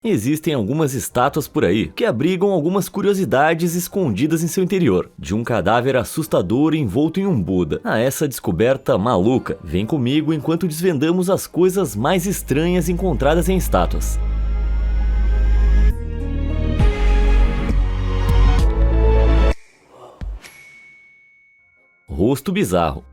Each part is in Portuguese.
Existem algumas estátuas por aí que abrigam algumas curiosidades escondidas em seu interior, de um cadáver assustador envolto em um Buda a essa descoberta maluca. Vem comigo enquanto desvendamos as coisas mais estranhas encontradas em estátuas. Rosto bizarro.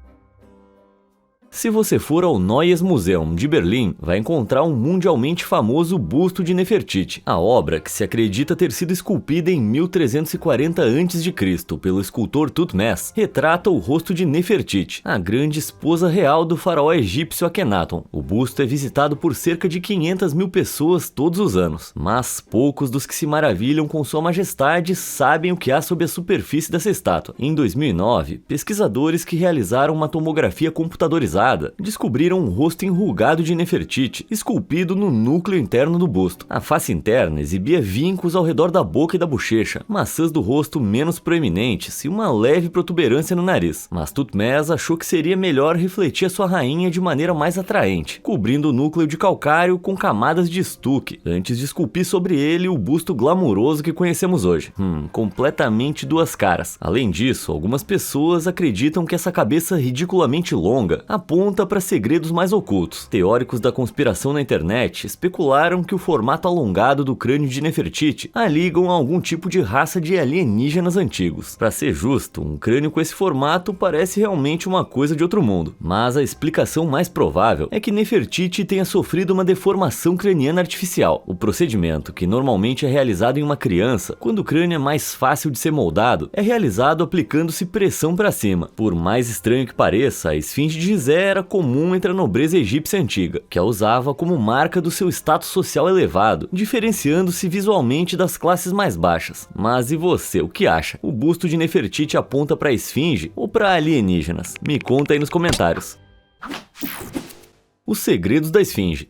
Se você for ao Neues Museum de Berlim, vai encontrar um mundialmente famoso busto de Nefertiti. A obra, que se acredita ter sido esculpida em 1340 a.C. pelo escultor Thutmose, retrata o rosto de Nefertiti, a grande esposa real do faraó egípcio Akhenaton. O busto é visitado por cerca de 500 mil pessoas todos os anos, mas poucos dos que se maravilham com sua majestade sabem o que há sob a superfície dessa estátua. Em 2009, pesquisadores que realizaram uma tomografia computadorizada descobriram um rosto enrugado de Nefertiti, esculpido no núcleo interno do busto. A face interna exibia vincos ao redor da boca e da bochecha, maçãs do rosto menos proeminentes e uma leve protuberância no nariz. Mas Thutmose achou que seria melhor refletir a sua rainha de maneira mais atraente, cobrindo o núcleo de calcário com camadas de estuque, antes de esculpir sobre ele o busto glamuroso que conhecemos hoje. Completamente duas caras. Além disso, algumas pessoas acreditam que essa cabeça ridiculamente longa aponta para segredos mais ocultos. Teóricos da conspiração na internet especularam que o formato alongado do crânio de Nefertiti a ligam a algum tipo de raça de alienígenas antigos. Para ser justo, um crânio com esse formato parece realmente uma coisa de outro mundo, mas a explicação mais provável é que Nefertiti tenha sofrido uma deformação craniana artificial. O procedimento, que normalmente é realizado em uma criança, quando o crânio é mais fácil de ser moldado, é realizado aplicando-se pressão para cima. Por mais estranho que pareça, a esfinge de Gizé era comum entre a nobreza egípcia antiga, que a usava como marca do seu status social elevado, diferenciando-se visualmente das classes mais baixas. Mas e você, o que acha? O busto de Nefertiti aponta para a esfinge ou para alienígenas? Me conta aí nos comentários. Os segredos da esfinge.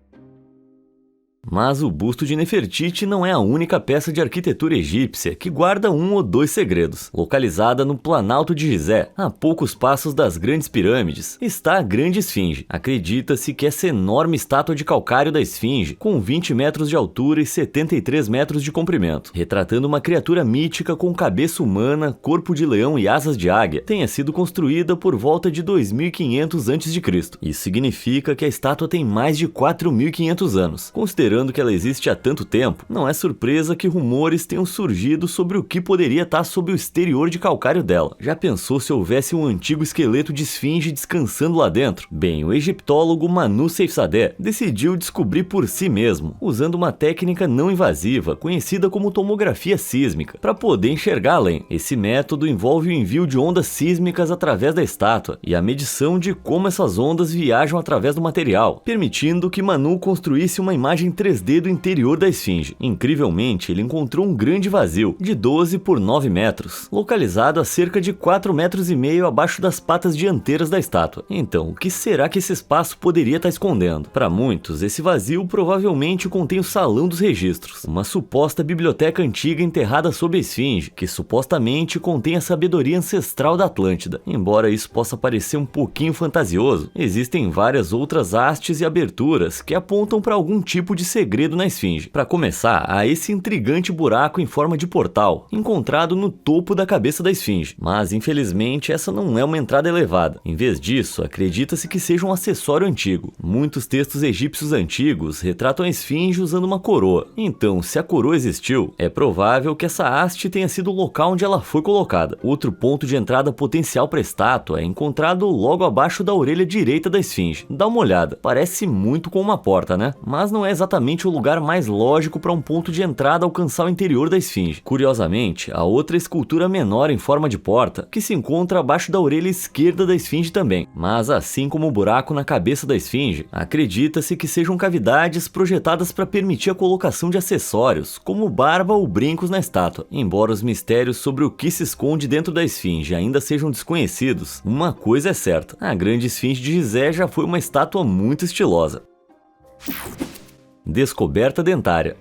Mas o busto de Nefertiti não é a única peça de arquitetura egípcia que guarda um ou dois segredos. Localizada no Planalto de Gizé, a poucos passos das grandes pirâmides, está a Grande Esfinge. Acredita-se que essa enorme estátua de calcário da esfinge, com 20 metros de altura e 73 metros de comprimento, retratando uma criatura mítica com cabeça humana, corpo de leão e asas de águia, tenha sido construída por volta de 2500 a.C. Isso significa que a estátua tem mais de 4500 anos. Considerando que ela existe há tanto tempo, não é surpresa que rumores tenham surgido sobre o que poderia estar sob o exterior de calcário dela. Já pensou se houvesse um antigo esqueleto de esfinge descansando lá dentro? Bem, o egiptólogo Manu Seifzadeh decidiu descobrir por si mesmo, usando uma técnica não invasiva, conhecida como tomografia sísmica, para poder enxergar além. Esse método envolve o envio de ondas sísmicas através da estátua e a medição de como essas ondas viajam através do material, permitindo que Manu construísse uma imagem 3D do interior da esfinge. Incrivelmente, ele encontrou um grande vazio, de 12 por 9 metros, localizado a cerca de 4,5 metros abaixo das patas dianteiras da estátua. Então, o que será que esse espaço poderia estar escondendo? Para muitos, esse vazio provavelmente contém o Salão dos Registros, uma suposta biblioteca antiga enterrada sob a esfinge, que supostamente contém a sabedoria ancestral da Atlântida. Embora isso possa parecer um pouquinho fantasioso, existem várias outras hastes e aberturas que apontam para algum tipo de segredo na esfinge. Para começar, há esse intrigante buraco em forma de portal, encontrado no topo da cabeça da esfinge. Mas, infelizmente, essa não é uma entrada elevada. Em vez disso, acredita-se que seja um acessório antigo. Muitos textos egípcios antigos retratam a esfinge usando uma coroa. Então, se a coroa existiu, é provável que essa haste tenha sido o local onde ela foi colocada. Outro ponto de entrada potencial para a estátua é encontrado logo abaixo da orelha direita da esfinge. Dá uma olhada. Parece muito com uma porta, né? Mas não é exatamente o lugar mais lógico para um ponto de entrada alcançar o interior da esfinge. Curiosamente, há outra escultura menor em forma de porta, que se encontra abaixo da orelha esquerda da esfinge também. Mas assim como o buraco na cabeça da esfinge, acredita-se que sejam cavidades projetadas para permitir a colocação de acessórios, como barba ou brincos na estátua. Embora os mistérios sobre o que se esconde dentro da esfinge ainda sejam desconhecidos, uma coisa é certa: a Grande Esfinge de Gizé já foi uma estátua muito estilosa. Descoberta dentária.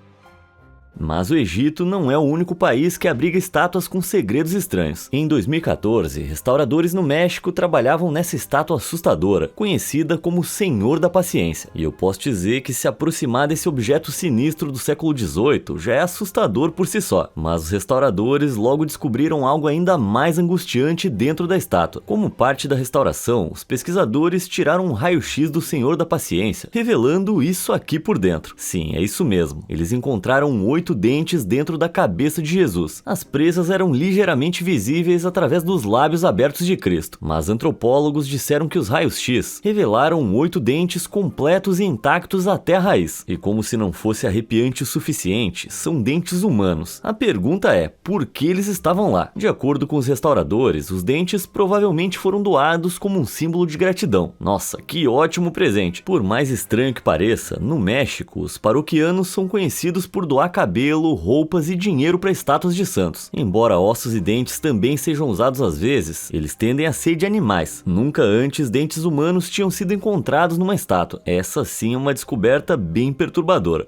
Mas o Egito não é o único país que abriga estátuas com segredos estranhos. Em 2014, restauradores no México trabalhavam nessa estátua assustadora, conhecida como Senhor da Paciência. E eu posso dizer que se aproximar desse objeto sinistro do século XVIII já é assustador por si só. Mas os restauradores logo descobriram algo ainda mais angustiante dentro da estátua. Como parte da restauração, os pesquisadores tiraram um raio-x do Senhor da Paciência, revelando isso aqui por dentro. Sim, é isso mesmo. Eles encontraram 8 dentes dentro da cabeça de Jesus. As presas eram ligeiramente visíveis através dos lábios abertos de Cristo, mas antropólogos disseram que os raios-x revelaram 8 dentes completos e intactos até a raiz. E como se não fosse arrepiante o suficiente, são dentes humanos. A pergunta é, por que eles estavam lá? De acordo com os restauradores, os dentes provavelmente foram doados como um símbolo de gratidão. Nossa, que ótimo presente! Por mais estranho que pareça, no México, os paroquianos são conhecidos por doar cabelo, roupas e dinheiro para estátuas de santos. Embora ossos e dentes também sejam usados às vezes, eles tendem a ser de animais. Nunca antes dentes humanos tinham sido encontrados numa estátua. Essa sim é uma descoberta bem perturbadora.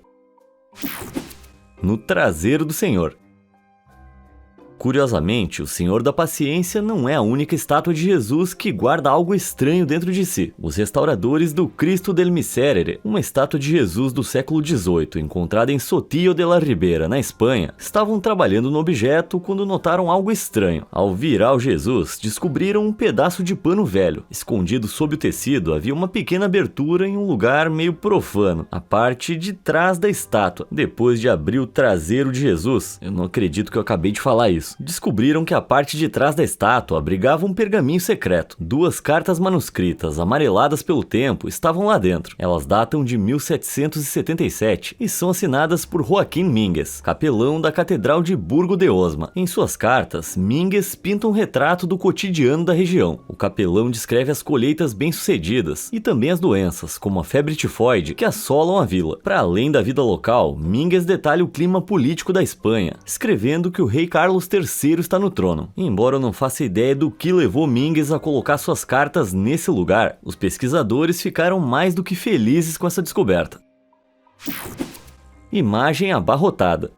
No traseiro do Senhor. Curiosamente, o Senhor da Paciência não é a única estátua de Jesus que guarda algo estranho dentro de si. Os restauradores do Cristo del Miserere, uma estátua de Jesus do século XVIII, encontrada em Sotillo de la Ribera, na Espanha, estavam trabalhando no objeto quando notaram algo estranho. Ao virar o Jesus, descobriram um pedaço de pano velho. Escondido sob o tecido, havia uma pequena abertura em um lugar meio profano, a parte de trás da estátua. Depois de abrir o traseiro de Jesus, eu não acredito que eu acabei de falar isso, descobriram que a parte de trás da estátua abrigava um pergaminho secreto. 2 cartas manuscritas, amareladas pelo tempo, estavam lá dentro. Elas datam de 1777 e são assinadas por Joaquim Mínguez, capelão da Catedral de Burgo de Osma. Em suas cartas, Mínguez pinta um retrato do cotidiano da região. O capelão descreve as colheitas bem-sucedidas e também as doenças, como a febre tifoide, que assolam a vila. Para além da vida local, Mínguez detalha o clima político da Espanha, escrevendo que o rei Carlos III está no trono. Embora eu não faça ideia do que levou Mínguez a colocar suas cartas nesse lugar, os pesquisadores ficaram mais do que felizes com essa descoberta. Imagem abarrotada.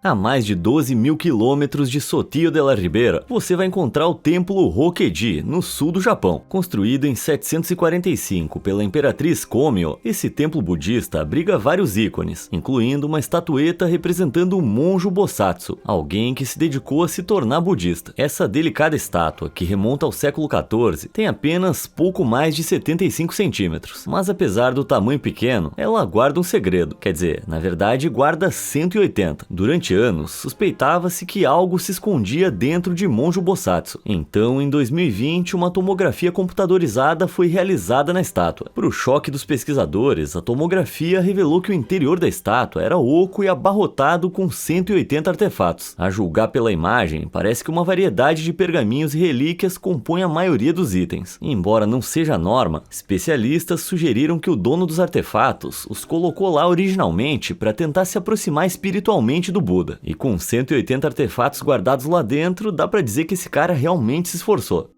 A mais de 12 mil quilômetros de Sotillo de la Ribera, você vai encontrar o Templo Rokkeji, no sul do Japão. Construído em 745 pela Imperatriz Komio, esse templo budista abriga vários ícones, incluindo uma estatueta representando o monge Bosatsu, alguém que se dedicou a se tornar budista. Essa delicada estátua, que remonta ao século XIV, tem apenas pouco mais de 75 centímetros, mas apesar do tamanho pequeno, ela guarda um segredo. Quer dizer, na verdade guarda 180. Durante anos, suspeitava-se que algo se escondia dentro de Monjo Bosatsu. Então, em 2020, uma tomografia computadorizada foi realizada na estátua. Para o choque dos pesquisadores, a tomografia revelou que o interior da estátua era oco e abarrotado com 180 artefatos. A julgar pela imagem, parece que uma variedade de pergaminhos e relíquias compõe a maioria dos itens. Embora não seja a norma, especialistas sugeriram que o dono dos artefatos os colocou lá originalmente para tentar se aproximar espiritualmente do Buda. E com 180 artefatos guardados lá dentro, dá pra dizer que esse cara realmente se esforçou.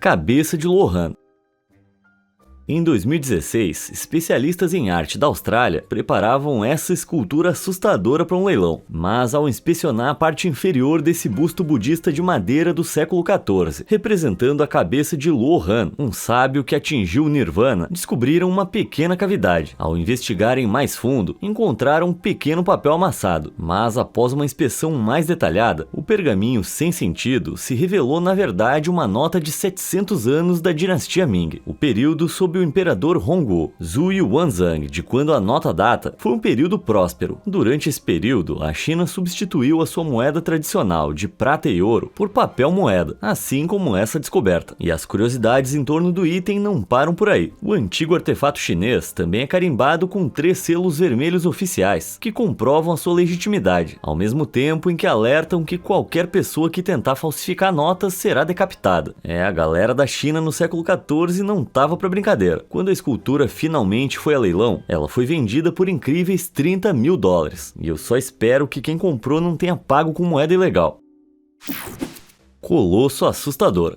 Cabeça de Lohan. Em 2016, especialistas em arte da Austrália preparavam essa escultura assustadora para um leilão, mas ao inspecionar a parte inferior desse busto budista de madeira do século XIV, representando a cabeça de Lohan, um sábio que atingiu o Nirvana, descobriram uma pequena cavidade. Ao investigarem mais fundo, encontraram um pequeno papel amassado, mas após uma inspeção mais detalhada, o pergaminho sem sentido se revelou na verdade uma nota de 700 anos da dinastia Ming, o período sob o imperador Hongwu, Zhuge Wanzang, de quando a nota data, foi um período próspero. Durante esse período, a China substituiu a sua moeda tradicional de prata e ouro por papel moeda, assim como essa descoberta. E as curiosidades em torno do item não param por aí. O antigo artefato chinês também é carimbado com 3 selos vermelhos oficiais, que comprovam a sua legitimidade, ao mesmo tempo em que alertam que qualquer pessoa que tentar falsificar notas será decapitada. A galera da China no século XIV não tava pra brincadeira. Quando a escultura finalmente foi a leilão, ela foi vendida por incríveis $30 mil. E eu só espero que quem comprou não tenha pago com moeda ilegal. Colosso assustador.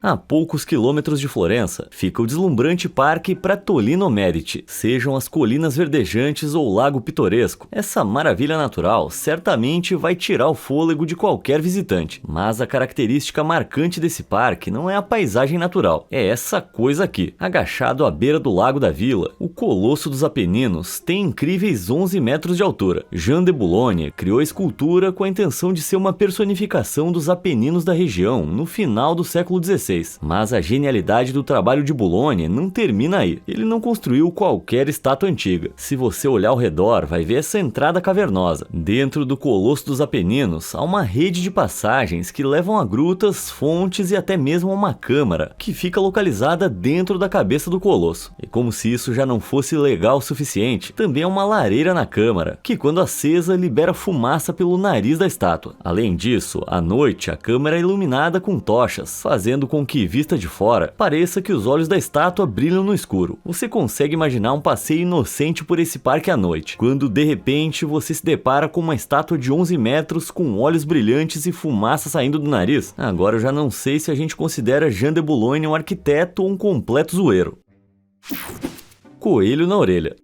A poucos quilômetros de Florença, fica o deslumbrante Parque Pratolino Medici. Sejam as colinas verdejantes ou o lago pitoresco, essa maravilha natural certamente vai tirar o fôlego de qualquer visitante. Mas a característica marcante desse parque não é a paisagem natural, é essa coisa aqui. Agachado à beira do lago da vila, o Colosso dos Apeninos tem incríveis 11 metros de altura. Jean de Boulogne criou a escultura com a intenção de ser uma personificação dos Apeninos da região no final do século XVI. Mas a genialidade do trabalho de Boulogne não termina aí. Ele não construiu qualquer estátua antiga. Se você olhar ao redor, vai ver essa entrada cavernosa. Dentro do Colosso dos Apeninos, há uma rede de passagens que levam a grutas, fontes e até mesmo a uma câmara, que fica localizada dentro da cabeça do Colosso. E como se isso já não fosse legal o suficiente, também há uma lareira na câmara, que quando acesa libera fumaça pelo nariz da estátua. Além disso, à noite a câmara é iluminada com tochas, fazendo com que, vista de fora, pareça que os olhos da estátua brilham no escuro. Você consegue imaginar um passeio inocente por esse parque à noite, quando de repente você se depara com uma estátua de 11 metros com olhos brilhantes e fumaça saindo do nariz? Agora eu já não sei se a gente considera Jean de Boulogne um arquiteto ou um completo zoeiro. Coelho na orelha.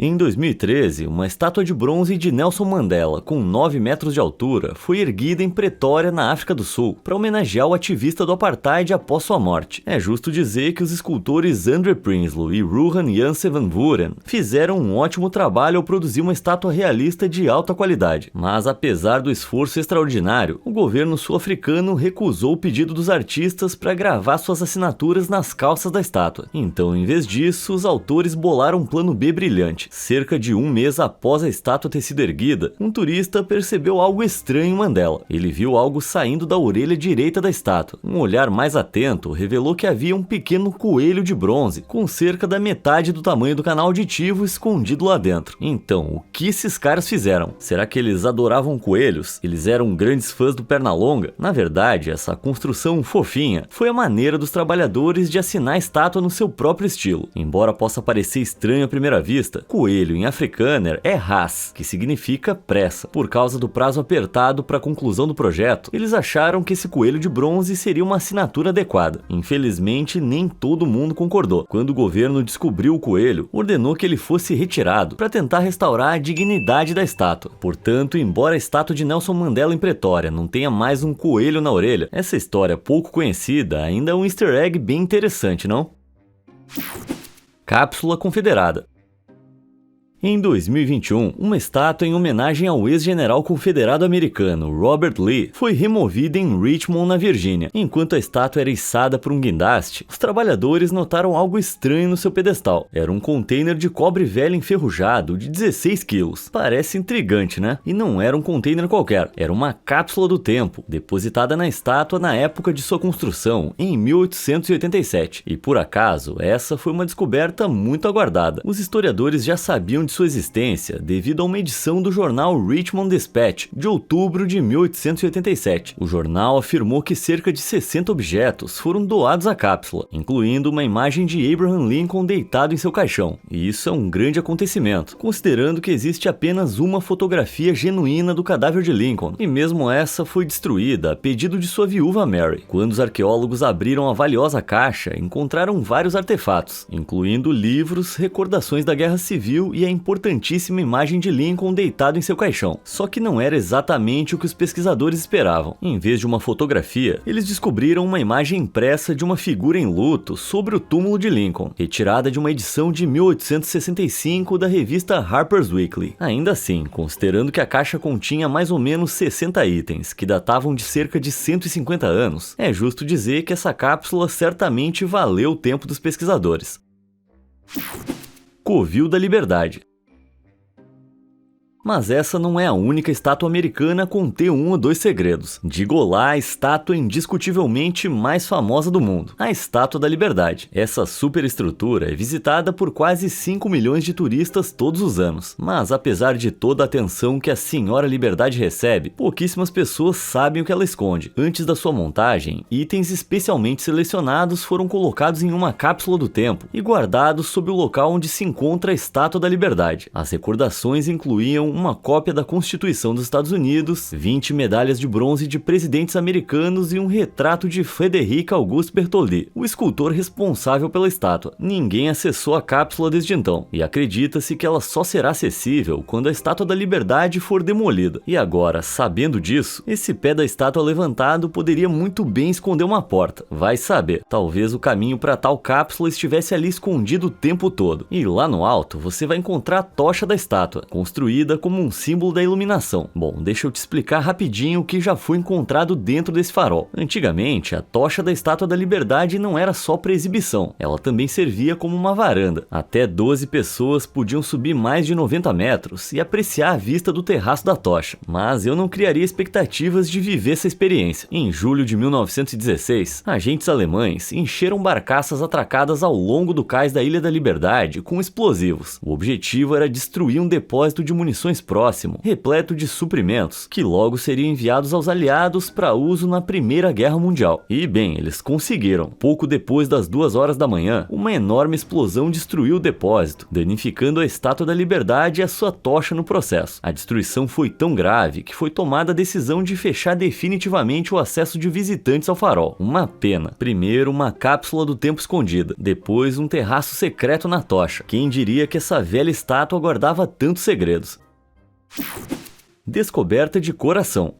Em 2013, uma estátua de bronze de Nelson Mandela, com 9 metros de altura, foi erguida em Pretória, na África do Sul, para homenagear o ativista do apartheid após sua morte. É justo dizer que os escultores Andre Prinsloo e Ruhan Janse van Vuren fizeram um ótimo trabalho ao produzir uma estátua realista de alta qualidade. Mas apesar do esforço extraordinário, o governo sul-africano recusou o pedido dos artistas para gravar suas assinaturas nas calças da estátua. Então, em vez disso, os autores bolaram um plano B brilhante. Cerca de um mês após a estátua ter sido erguida, um turista percebeu algo estranho em Mandela. Ele viu algo saindo da orelha direita da estátua. Um olhar mais atento revelou que havia um pequeno coelho de bronze, com cerca da metade do tamanho do canal auditivo escondido lá dentro. Então, o que esses caras fizeram? Será que eles adoravam coelhos? Eles eram grandes fãs do Pernalonga? Na verdade, essa construção fofinha foi a maneira dos trabalhadores de assinar a estátua no seu próprio estilo. Embora possa parecer estranho à primeira vista, coelho em afrikaner é ras, que significa pressa. Por causa do prazo apertado para a conclusão do projeto, eles acharam que esse coelho de bronze seria uma assinatura adequada. Infelizmente, nem todo mundo concordou. Quando o governo descobriu o coelho, ordenou que ele fosse retirado para tentar restaurar a dignidade da estátua. Portanto, embora a estátua de Nelson Mandela em Pretória não tenha mais um coelho na orelha, essa história pouco conhecida ainda é um easter egg bem interessante, não? Cápsula confederada. Em 2021, uma estátua em homenagem ao ex-general confederado americano Robert Lee foi removida em Richmond, na Virgínia. Enquanto a estátua era içada por um guindaste, os trabalhadores notaram algo estranho no seu pedestal. Era um container de cobre velho enferrujado de 16 quilos. Parece intrigante, né? E não era um container qualquer, era uma cápsula do tempo, depositada na estátua na época de sua construção, em 1887. E por acaso, essa foi uma descoberta muito aguardada. Os historiadores já sabiam de sua existência devido a uma edição do jornal Richmond Dispatch de outubro de 1887. O jornal afirmou que cerca de 60 objetos foram doados à cápsula, incluindo uma imagem de Abraham Lincoln deitado em seu caixão. E isso é um grande acontecimento, considerando que existe apenas uma fotografia genuína do cadáver de Lincoln, e mesmo essa foi destruída a pedido de sua viúva Mary. Quando os arqueólogos abriram a valiosa caixa, encontraram vários artefatos, incluindo livros, recordações da Guerra Civil e a importantíssima imagem de Lincoln deitado em seu caixão. Só que não era exatamente o que os pesquisadores esperavam. Em vez de uma fotografia, eles descobriram uma imagem impressa de uma figura em luto sobre o túmulo de Lincoln, retirada de uma edição de 1865 da revista Harper's Weekly. Ainda assim, considerando que a caixa continha mais ou menos 60 itens, que datavam de cerca de 150 anos, é justo dizer que essa cápsula certamente valeu o tempo dos pesquisadores. Covil da Liberdade. Mas essa não é a única estátua americana a conter um ou dois segredos. Digo lá a estátua indiscutivelmente mais famosa do mundo, a Estátua da Liberdade. Essa superestrutura é visitada por quase 5 milhões de turistas todos os anos. Mas apesar de toda a atenção que a Senhora Liberdade recebe, pouquíssimas pessoas sabem o que ela esconde. Antes da sua montagem, itens especialmente selecionados foram colocados em uma cápsula do tempo e guardados sob o local onde se encontra a Estátua da Liberdade. As recordações incluíam uma cópia da Constituição dos Estados Unidos, 20 medalhas de bronze de presidentes americanos e um retrato de Frederic Auguste Bertholdi, o escultor responsável pela estátua. Ninguém acessou a cápsula desde então, e acredita-se que ela só será acessível quando a Estátua da Liberdade for demolida. E agora, sabendo disso, esse pé da estátua levantado poderia muito bem esconder uma porta. Vai saber, talvez o caminho para tal cápsula estivesse ali escondido o tempo todo. E lá no alto, você vai encontrar a tocha da estátua, construída como um símbolo da iluminação. Bom, deixa eu te explicar rapidinho o que já foi encontrado dentro desse farol. Antigamente, a tocha da Estátua da Liberdade não era só para exibição, ela também servia como uma varanda. Até 12 pessoas podiam subir mais de 90 metros e apreciar a vista do terraço da tocha. Mas eu não criaria expectativas de viver essa experiência. Em julho de 1916, agentes alemães encheram barcaças atracadas ao longo do cais da Ilha da Liberdade com explosivos. O objetivo era destruir um depósito de munições próximo, repleto de suprimentos, que logo seriam enviados aos aliados para uso na Primeira Guerra Mundial. E bem, eles conseguiram. Pouco depois das 2 horas da manhã, uma enorme explosão destruiu o depósito, danificando a Estátua da Liberdade e a sua tocha no processo. A destruição foi tão grave que foi tomada a decisão de fechar definitivamente o acesso de visitantes ao farol. Uma pena. Primeiro, uma cápsula do tempo escondida. Depois, um terraço secreto na tocha. Quem diria que essa velha estátua guardava tantos segredos? Descoberta de coração.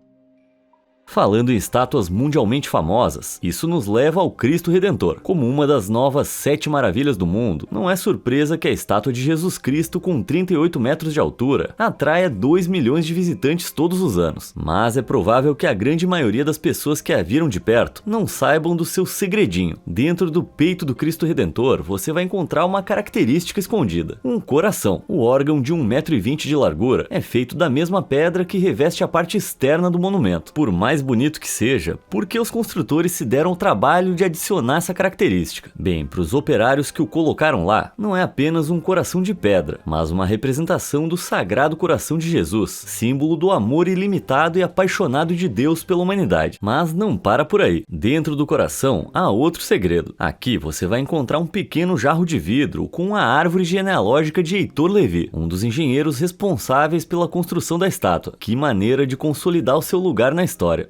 Falando em estátuas mundialmente famosas, isso nos leva ao Cristo Redentor. Como uma das novas 7 maravilhas do mundo, não é surpresa que a estátua de Jesus Cristo com 38 metros de altura atraia 2 milhões de visitantes todos os anos. Mas é provável que a grande maioria das pessoas que a viram de perto não saibam do seu segredinho. Dentro do peito do Cristo Redentor, você vai encontrar uma característica escondida: um coração. O órgão de 1,20 m de largura é feito da mesma pedra que reveste a parte externa do monumento. Por mais bonito que seja, por que os construtores se deram o trabalho de adicionar essa característica? Bem, para os operários que o colocaram lá, não é apenas um coração de pedra, mas uma representação do Sagrado Coração de Jesus, símbolo do amor ilimitado e apaixonado de Deus pela humanidade. Mas não para por aí. Dentro do coração há outro segredo. Aqui você vai encontrar um pequeno jarro de vidro com a árvore genealógica de Heitor Levi, um dos engenheiros responsáveis pela construção da estátua. Que maneira de consolidar o seu lugar na história.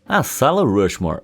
A Sala Rushmore.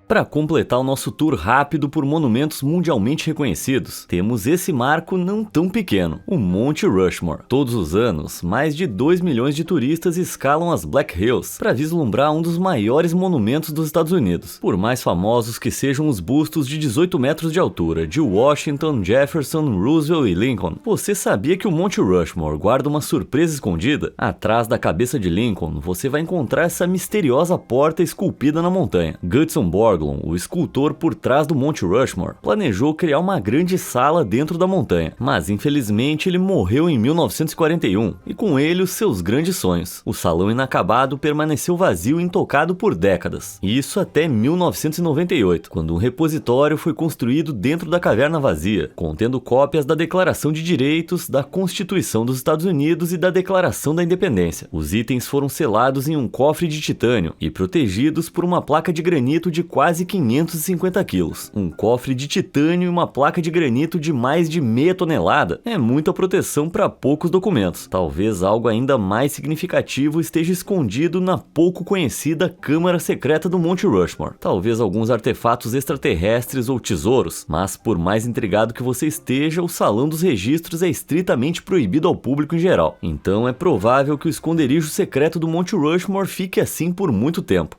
Para completar o nosso tour rápido por monumentos mundialmente reconhecidos, temos esse marco não tão pequeno, o Monte Rushmore. Todos os anos, mais de 2 milhões de turistas escalam as Black Hills para vislumbrar um dos maiores monumentos dos Estados Unidos. Por mais famosos que sejam os bustos de 18 metros de altura de Washington, Jefferson, Roosevelt e Lincoln, você sabia que o Monte Rushmore guarda uma surpresa escondida? Atrás da cabeça de Lincoln, você vai encontrar essa misteriosa porta esculpida na montanha. Gutzon Borglum, o escultor por trás do Monte Rushmore, planejou criar uma grande sala dentro da montanha, mas infelizmente ele morreu em 1941 e com ele os seus grandes sonhos. O salão inacabado permaneceu vazio e intocado por décadas, isso até 1998, quando um repositório foi construído dentro da caverna vazia, contendo cópias da Declaração de Direitos, da Constituição dos Estados Unidos e da Declaração da Independência. Os itens foram selados em um cofre de titânio e protegidos por uma placa de granito de quase 550 quilos. Um cofre de titânio e uma placa de granito de mais de meia tonelada é muita proteção para poucos documentos. Talvez algo ainda mais significativo esteja escondido na pouco conhecida Câmara Secreta do Monte Rushmore. Talvez alguns artefatos extraterrestres ou tesouros, mas por mais intrigado que você esteja, o Salão dos Registros é estritamente proibido ao público em geral. Então é provável que o esconderijo secreto do Monte Rushmore fique assim por muito tempo.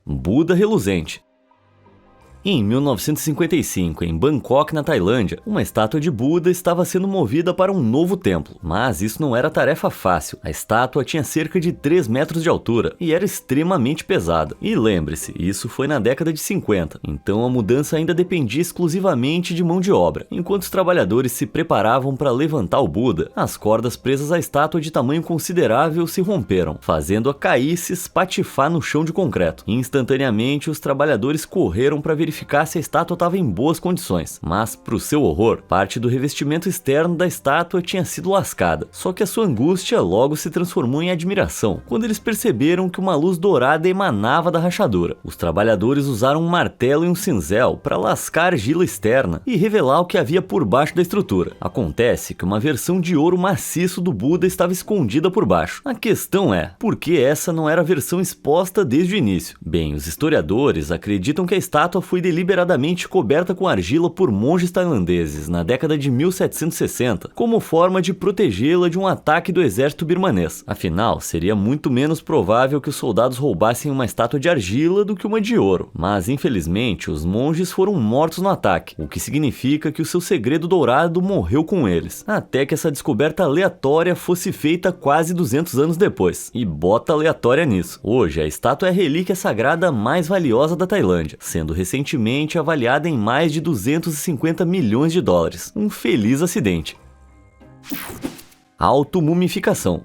Buda reluzente. Em 1955, em Bangkok, na Tailândia, uma estátua de Buda estava sendo movida para um novo templo, mas isso não era tarefa fácil. A estátua tinha cerca de 3 metros de altura e era extremamente pesada. E lembre-se, isso foi na década de 50, então a mudança ainda dependia exclusivamente de mão de obra. Enquanto os trabalhadores se preparavam para levantar o Buda, as cordas presas à estátua de tamanho considerável se romperam, fazendo-a cair e se espatifar no chão de concreto. Instantaneamente, os trabalhadores correram para verificar verificar se a estátua estava em boas condições, mas, para o seu horror, parte do revestimento externo da estátua tinha sido lascada. Só que a sua angústia logo se transformou em admiração, quando eles perceberam que uma luz dourada emanava da rachadura. Os trabalhadores usaram um martelo e um cinzel para lascar a argila externa e revelar o que havia por baixo da estrutura. Acontece que uma versão de ouro maciço do Buda estava escondida por baixo. A questão é, por que essa não era a versão exposta desde o início? Bem, os historiadores acreditam que a estátua foi deliberadamente coberta com argila por monges tailandeses na década de 1760, como forma de protegê-la de um ataque do exército birmanês. Afinal, seria muito menos provável que os soldados roubassem uma estátua de argila do que uma de ouro. Mas, infelizmente, os monges foram mortos no ataque, o que significa que o seu segredo dourado morreu com eles, até que essa descoberta aleatória fosse feita quase 200 anos depois. E bota aleatória nisso. Hoje, a estátua é a relíquia sagrada mais valiosa da Tailândia, sendo recentemente avaliada em mais de 250 milhões de dólares. Um feliz acidente. Automumificação.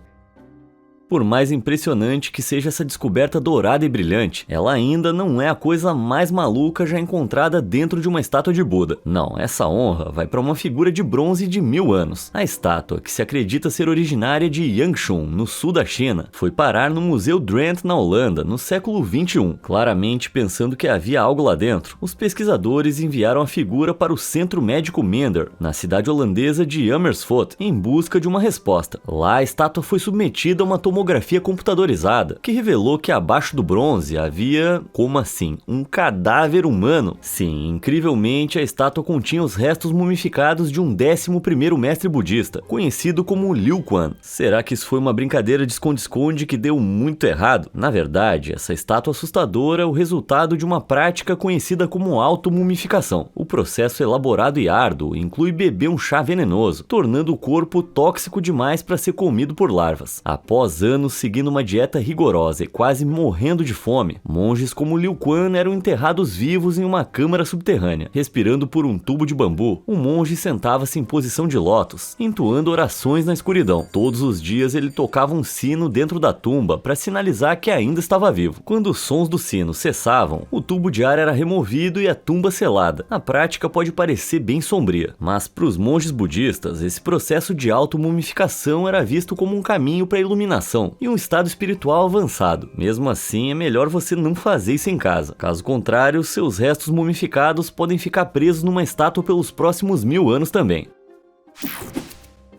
Por mais impressionante que seja essa descoberta dourada e brilhante, ela ainda não é a coisa mais maluca já encontrada dentro de uma estátua de Buda. Não, essa honra vai para uma figura de bronze de 1000 anos. A estátua, que se acredita ser originária de Yangshun, no sul da China, foi parar no Museu Drent, na Holanda, no século XXI. Claramente pensando que havia algo lá dentro, os pesquisadores enviaram a figura para o Centro Médico Mender, na cidade holandesa de Amersfoort, em busca de uma resposta. Lá, a estátua foi submetida a uma tomografia computadorizada, que revelou que abaixo do bronze havia, como assim, um cadáver humano? Sim, incrivelmente a estátua continha os restos mumificados de um 11º mestre budista, conhecido como Liu Quan. Será que isso foi uma brincadeira de esconde-esconde que deu muito errado? Na verdade, essa estátua assustadora é o resultado de uma prática conhecida como automumificação. O processo elaborado e árduo inclui beber um chá venenoso, tornando o corpo tóxico demais para ser comido por larvas. Após anos seguindo uma dieta rigorosa e quase morrendo de fome, monges como Liu Quan eram enterrados vivos em uma câmara subterrânea. Respirando por um tubo de bambu, o monge sentava-se em posição de lótus, entoando orações na escuridão. Todos os dias ele tocava um sino dentro da tumba para sinalizar que ainda estava vivo. Quando os sons do sino cessavam, o tubo de ar era removido e a tumba selada. A prática pode parecer bem sombria, mas para os monges budistas, esse processo de automumificação era visto como um caminho para a iluminação e um estado espiritual avançado. Mesmo assim, é melhor você não fazer isso em casa. Caso contrário, seus restos mumificados podem ficar presos numa estátua pelos próximos 1000 anos também.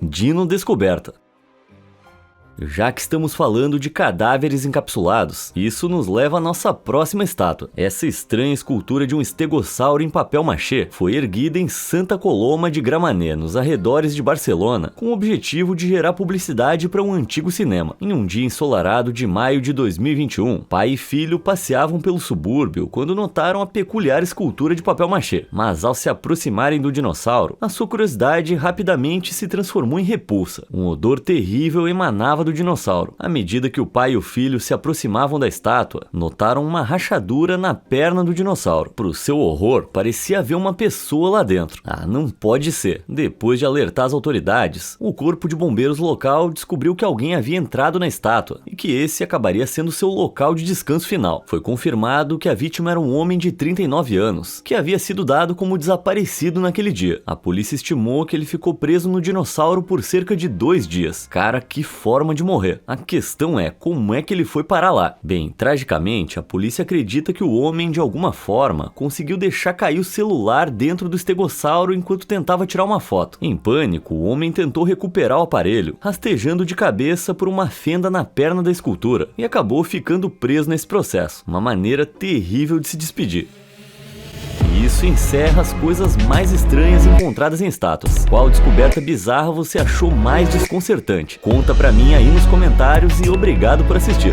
Dino descoberta. Já que estamos falando de cadáveres encapsulados, isso nos leva à nossa próxima estátua. Essa estranha escultura de um estegossauro em papel machê foi erguida em Santa Coloma de Gramenet, nos arredores de Barcelona, com o objetivo de gerar publicidade para um antigo cinema. Em um dia ensolarado de maio de 2021, pai e filho passeavam pelo subúrbio quando notaram a peculiar escultura de papel machê. Mas ao se aproximarem do dinossauro, a sua curiosidade rapidamente se transformou em repulsa. Um odor terrível emanava do dinossauro. À medida que o pai e o filho se aproximavam da estátua, notaram uma rachadura na perna do dinossauro. Para seu horror, parecia haver uma pessoa lá dentro. Ah, não pode ser. Depois de alertar as autoridades, o corpo de bombeiros local descobriu que alguém havia entrado na estátua e que esse acabaria sendo seu local de descanso final. Foi confirmado que a vítima era um homem de 39 anos, que havia sido dado como desaparecido naquele dia. A polícia estimou que ele ficou preso no dinossauro por cerca de 2 dias. Cara, que forma de morrer. A questão é, como é que ele foi parar lá? Bem, tragicamente, a polícia acredita que o homem, de alguma forma, conseguiu deixar cair o celular dentro do estegossauro enquanto tentava tirar uma foto. Em pânico, o homem tentou recuperar o aparelho, rastejando de cabeça por uma fenda na perna da escultura, e acabou ficando preso nesse processo. Uma maneira terrível de se despedir. Isso encerra as coisas mais estranhas encontradas em estátuas. Qual descoberta bizarra você achou mais desconcertante? Conta pra mim aí nos comentários e obrigado por assistir.